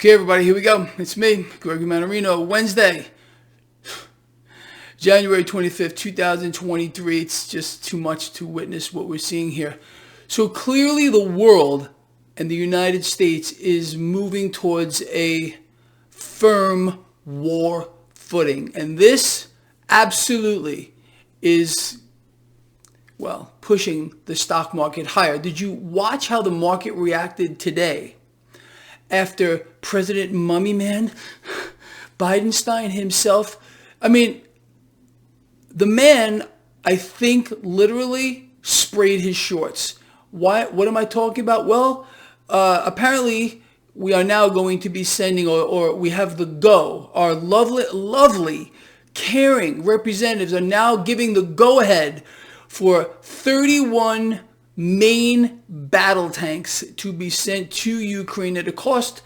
Okay, everybody, here we go. It's me, Gregory Mannarino. Wednesday, January 25th, 2023. It's just too much to witness what we're seeing here. So clearly the world and the United States is moving towards a firm war footing. And this absolutely is, well, pushing the stock market higher. Did you watch how the market reacted today after President Mummy Man Bidenstein himself? I mean, the man, I think, literally sprayed his shorts. What am I talking about? Well, apparently we are now going to be sending, or we have the go. Our lovely, caring representatives are now giving the go-ahead for 31 main battle tanks to be sent to Ukraine at a cost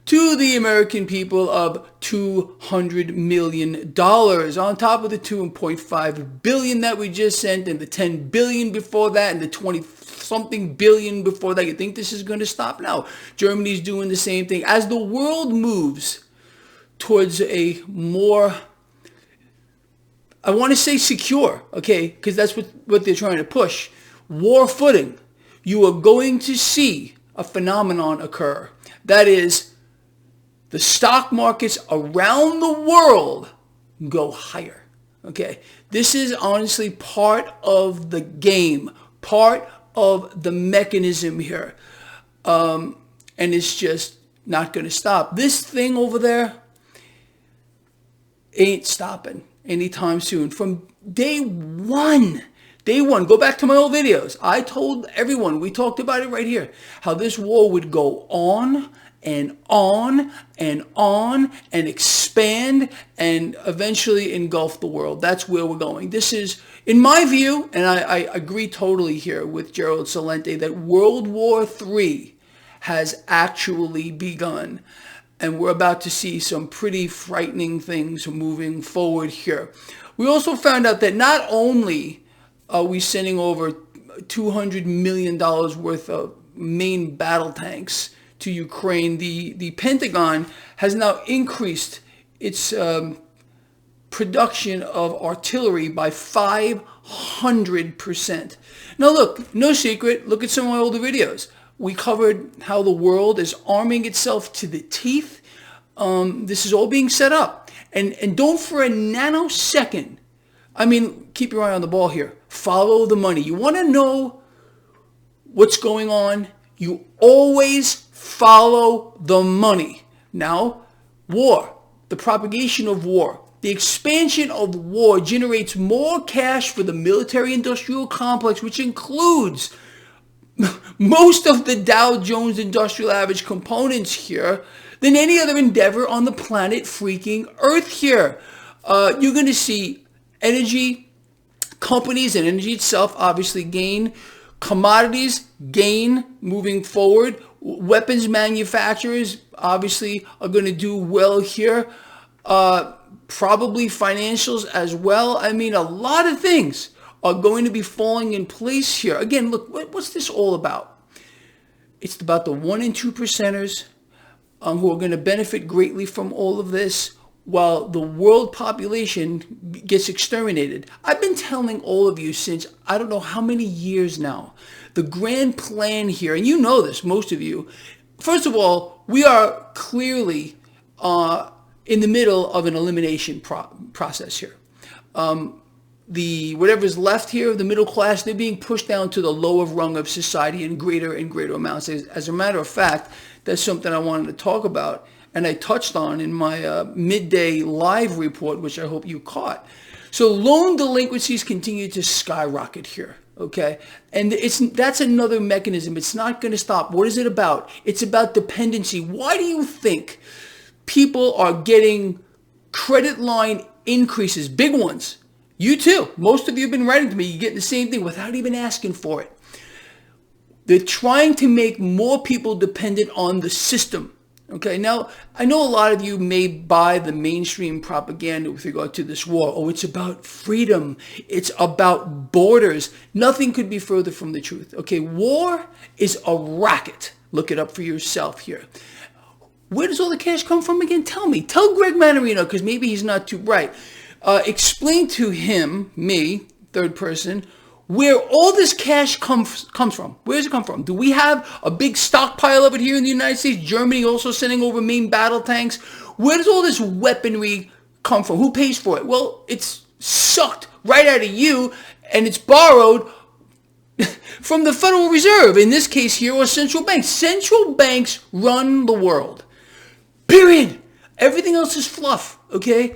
to the American people of $200 million on top of the $2.5 billion that we just sent and the $10 billion before that and the 20-something billion before that. You think this is going to stop? No. Germany's doing the same thing. As the world moves towards a more, I want to say secure, okay, because that's what they're trying to push, war footing, you are going to see a phenomenon occur. That is, the stock markets around the world go higher. Okay, this is honestly part of the game, part of the mechanism here, and it's just not going to stop. This thing over there ain't stopping anytime soon. From day one, go back to my old videos. I told everyone, we talked about it right here, how this war would go on and on and on and expand and eventually engulf the world. That's where we're going. This is, in my view, and I agree totally here with Gerald Celente, that World War III has actually begun. And we're about to see some pretty frightening things moving forward here. We also found out that not only are we sending over $200 million worth of main battle tanks to Ukraine, the Pentagon has now increased its production of artillery by 500%. Now look, no secret, look at some of my older videos. We covered how the world is arming itself to the teeth. This is all being set up. And don't for a nanosecond, I mean, keep your eye on the ball here. Follow the money. You want to know what's going on? You always follow the money. Now, war, the propagation of war, the expansion of war generates more cash for the military-industrial complex, which includes most of the Dow Jones Industrial Average components here, than any other endeavor on the planet freaking Earth here. You're going to see energy companies and energy itself obviously gain. Commodities gain moving forward. Weapons manufacturers obviously are going to do well here. Probably financials as well. I mean, a lot of things are going to be falling in place here. Again, look, what's this all about? It's about the 1% and 2%ers who are going to benefit greatly from all of this, while the world population gets exterminated. I've been telling all of you since I don't know how many years now, the grand plan here, and you know this, most of you. First of all, we are clearly in the middle of an elimination process here. Whatever's left here, the middle class, they're being pushed down to the lower rung of society in greater and greater amounts. As a matter of fact, that's something I wanted to talk about, and I touched on in my midday live report, which I hope you caught. So loan delinquencies continue to skyrocket here, okay? And that's another mechanism. It's not going to stop. What is it about? It's about dependency. Why do you think people are getting credit line increases, big ones? You too. Most of you have been writing to me. You get the same thing without even asking for it. They're trying to make more people dependent on the system. Okay, now, I know a lot of you may buy the mainstream propaganda with regard to this war. Oh, it's about freedom. It's about borders. Nothing could be further from the truth. Okay, war is a racket. Look it up for yourself here. Where does all the cash come from again? Tell me. Tell Greg Mannarino, because maybe he's not too bright. Explain to him, me, third person, where all this cash comes from. Where does it come from? Do we have a big stockpile of it here in the United States? Germany also sending over main battle tanks. Where does all this weaponry come from? Who pays for it? Well, it's sucked right out of you, and it's borrowed from the Federal Reserve, in this case here, or central banks. Central banks run the world. Period. Everything else is fluff, okay?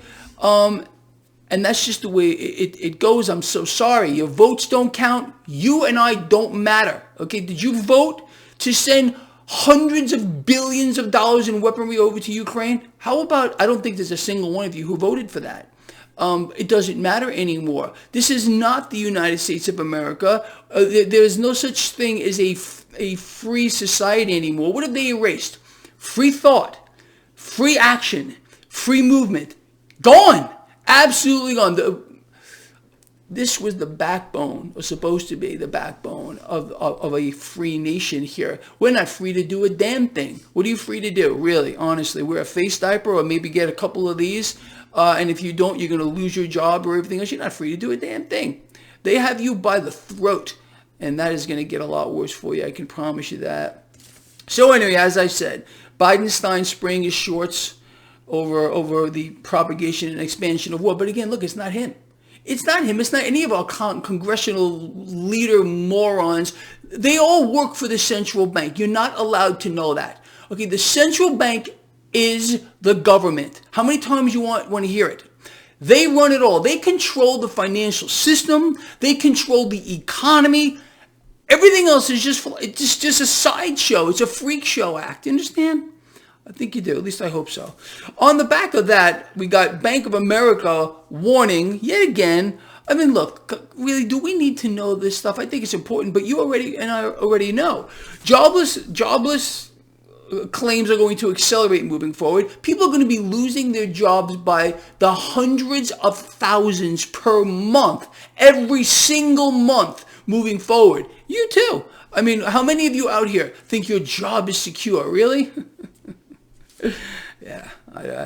And that's just the way it goes. I'm so sorry. Your votes don't count. You and I don't matter, okay? Did you vote to send hundreds of billions of dollars in weaponry over to Ukraine? How about, I don't think there's a single one of you who voted for that. It doesn't matter anymore. This is not the United States of America. There is no such thing as a free society anymore. What have they erased? Free thought, free action, free movement. Gone. Absolutely gone. This was the backbone, or supposed to be the backbone of a free nation here. We're not free to do a damn thing. What are you free to do, really, honestly? Wear a face diaper or maybe get a couple of these. And if you don't, you're going to lose your job or everything else. You're not free to do a damn thing. They have you by the throat. And that is going to get a lot worse for you. I can promise you that. So anyway, as I said, Biden-Stein spraying his shorts over the propagation and expansion of war. But again, look, it's not him. It's not him. It's not any of our congressional leader morons. They all work for the central bank. You're not allowed to know that. Okay, the central bank is the government. How many times you want to hear it? They run it all. They control the financial system. They control the economy. Everything else is just a sideshow. It's a freak show act. You understand? I think you do. At least I hope so. On the back of that, we got Bank of America warning yet again. I mean, look, really, do we need to know this stuff? I think it's important, but you already and I already know. Jobless claims are going to accelerate moving forward. People are going to be losing their jobs by the hundreds of thousands per month, every single month moving forward. You too. I mean, how many of you out here think your job is secure? Really? Yeah.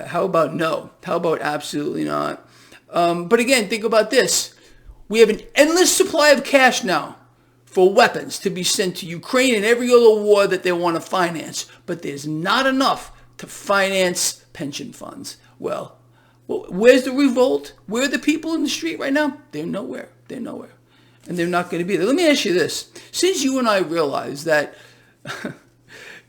How about no? How about absolutely not? But again, think about this. We have an endless supply of cash now for weapons to be sent to Ukraine and every other war that they want to finance. But there's not enough to finance pension funds. Well, where's the revolt? Where are the people in the street right now? They're nowhere. They're nowhere. And they're not going to be there. Let me ask you this. Since you and I realize that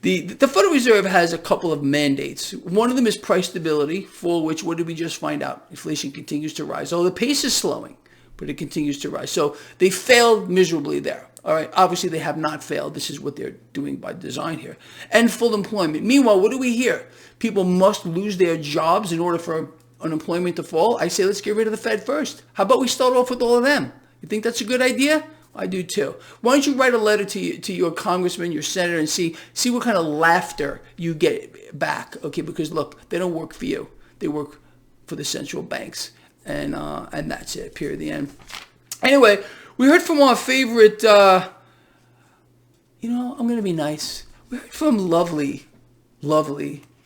the Federal Reserve has a couple of mandates. One of them is price stability, for which, what did we just find out? Inflation continues to rise. Oh, the pace is slowing, but it continues to rise. So they failed miserably there. All right. Obviously, they have not failed. This is what they're doing by design here. And full employment. Meanwhile, what do we hear? People must lose their jobs in order for unemployment to fall. I say let's get rid of the Fed first. How about we start off with all of them? You think that's a good idea? I do too. Why don't you write a letter to your congressman, your senator, and see what kind of laughter you get back? Okay, because look, they don't work for you. They work for the central banks, and that's it. Period. The end. Anyway, we heard from our favorite. I'm going to be nice. We heard from lovely,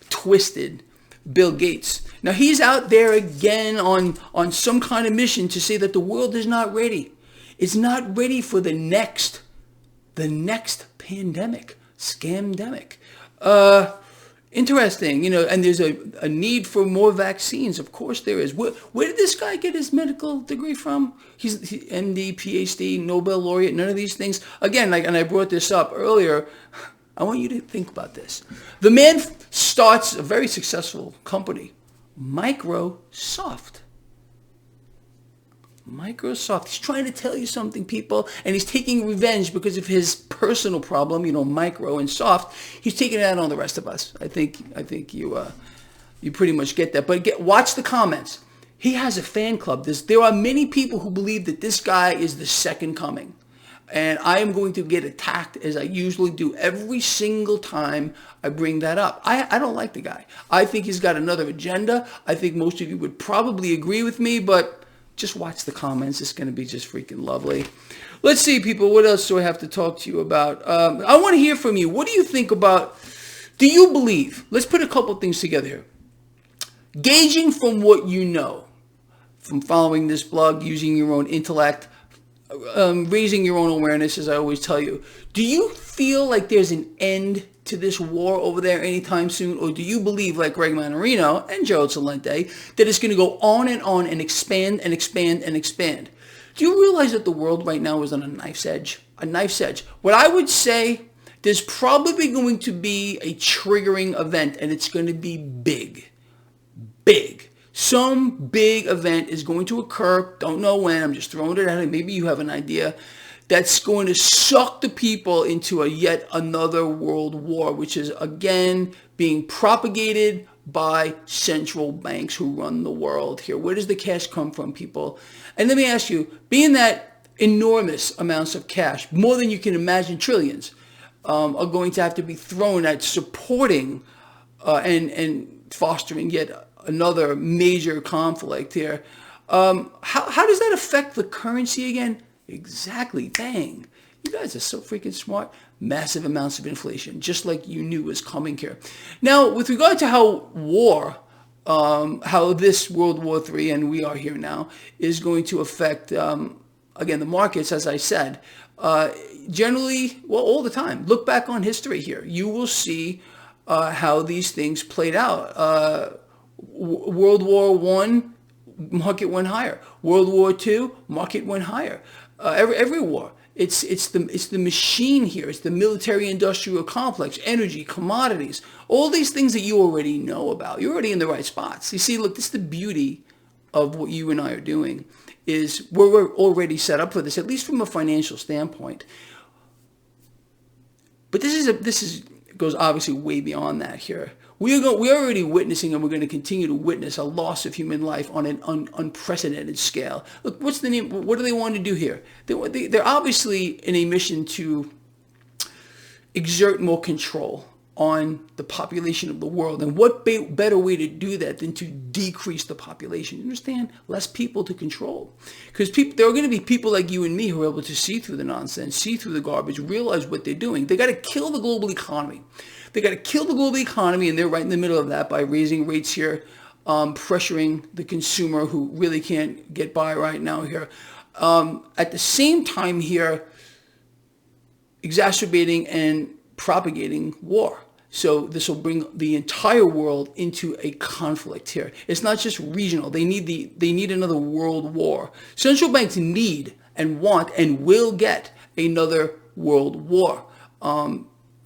twisted Bill Gates. Now he's out there again on some kind of mission to say that the world is not ready. It's not ready for the next pandemic, scamdemic. Interesting, and there's a need for more vaccines. Of course there is. Where did this guy get his medical degree from? He's MD, PhD, Nobel laureate, none of these things. Again, and I brought this up earlier, I want you to think about this. The man starts a very successful company, Microsoft. He's trying to tell you something, people, and he's taking revenge because of his personal problem, micro and soft. He's taking it out on the rest of us. I think you pretty much get that. But watch the comments. He has a fan club. There are many people who believe that this guy is the second coming. And I am going to get attacked, as I usually do every single time I bring that up. I don't like the guy. I think he's got another agenda. I think most of you would probably agree with me, but just watch the comments. It's going to be just freaking lovely. Let's see, people. What else do I have to talk to you about? I want to hear from you. What do you think about Do you believe, let's put a couple things together here. Gauging from what you know, from following this blog, using your own intellect, raising your own awareness, as I always tell you, do you feel like there's an end to this war over there anytime soon? Or do you believe, like Greg Mannarino and Gerald Celente, that it's going to go on and expand and expand and expand? Do you realize that the world right now is on a knife's edge? A knife's edge. What I would say, there's probably going to be a triggering event, and it's going to be big. Big. Some big event is going to occur. Don't know when. I'm just throwing it out. Maybe you have an idea. That's going to suck the people into a yet another world war, which is, again, being propagated by central banks who run the world here. Where does the cash come from, people? And let me ask you, being that enormous amounts of cash, more than you can imagine, trillions, are going to have to be thrown at supporting and fostering yet another major conflict here. How does that affect the currency again? Exactly. Bang. You guys are so freaking smart. Massive amounts of inflation, just like you knew was coming here. Now, with regard to how this World War III, and we are here now, is going to affect, again, the markets, as I said, generally, well, all the time. Look back on history here. You will see how these things played out. World War I, market went higher. World War II, market went higher. Every war, it's the machine here. It's the military-industrial complex, energy, commodities, all these things that you already know about. You're already in the right spots. You see, look, this is the beauty of what you and I are doing. Is we're already set up for this, at least from a financial standpoint. But this goes obviously way beyond that here. We're already witnessing, and we're going to continue to witness, a loss of human life on an unprecedented scale. Look, what's the name? What do they want to do here? They're obviously in a mission to exert more control on the population of the world. And what better way to do that than to decrease the population? You understand? Less people to control. Because there are going to be people like you and me who are able to see through the nonsense, see through the garbage, realize what they're doing. They got to kill the global economy. They got to kill the global economy, and they're right in the middle of that by raising rates here, pressuring the consumer who really can't get by right now here. At the same time here, exacerbating and propagating war. So this will bring the entire world into a conflict here. It's not just regional. They need another world war. Central banks need and want and will get another world war.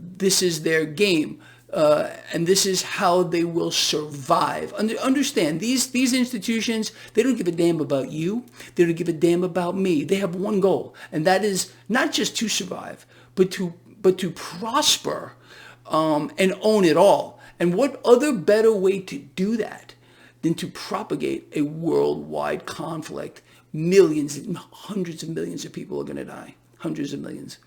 This is their game. And this is how they will survive. Understand, these institutions, they don't give a damn about you. They don't give a damn about me. They have one goal, and that is not just to survive, but to prosper and own it all. And what other better way to do that than to propagate a worldwide conflict? Millions, hundreds of millions of people are going to die. Hundreds of millions.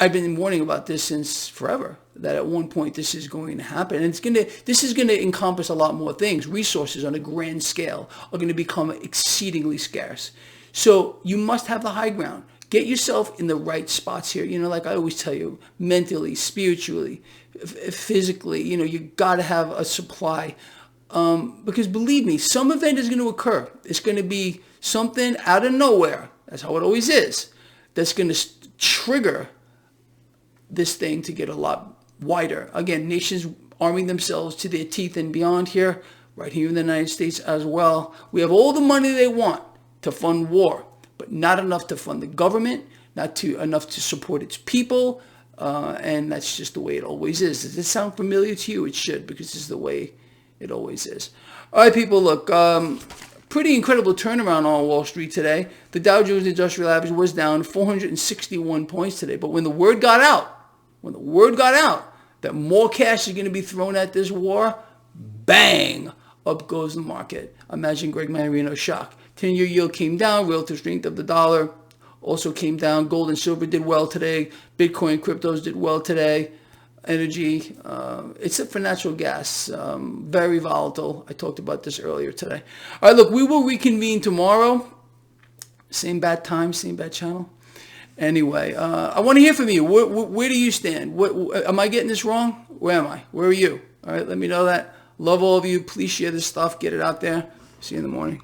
I've been warning about this since forever, that at one point this is going to happen. And this is going to encompass a lot more things. Resources on a grand scale are going to become exceedingly scarce. So you must have the high ground. Get yourself in the right spots here. You know, like I always tell you, mentally, spiritually, physically, you know, you got to have a supply. Because believe me, some event is going to occur. It's going to be something out of nowhere. That's how it always is. That's going to trigger this thing to get a lot wider. Again, nations arming themselves to their teeth and beyond here, right here in the United States as well. We have all the money they want to fund war, but not enough to fund the government, enough to support its people, and that's just the way it always is. Does this sound familiar to you? It should, because this is the way it always is. All right, people, look, pretty incredible turnaround on Wall Street today. The Dow Jones Industrial Average was down 461 points today, but when the word got out that more cash is going to be thrown at this war, bang, up goes the market. Imagine Greg Mannarino's shock. 10-year yield came down. Relative strength of the dollar also came down. Gold and silver did well today. Bitcoin, cryptos did well today. Energy, except for natural gas, very volatile. I talked about this earlier today. All right, look, we will reconvene tomorrow. Same bad time, same bad channel. Anyway, I want to hear from you. Where do you stand? Am I getting this wrong? Where am I? Where are you? All right, let me know that. Love all of you. Please share this stuff. Get it out there. See you in the morning.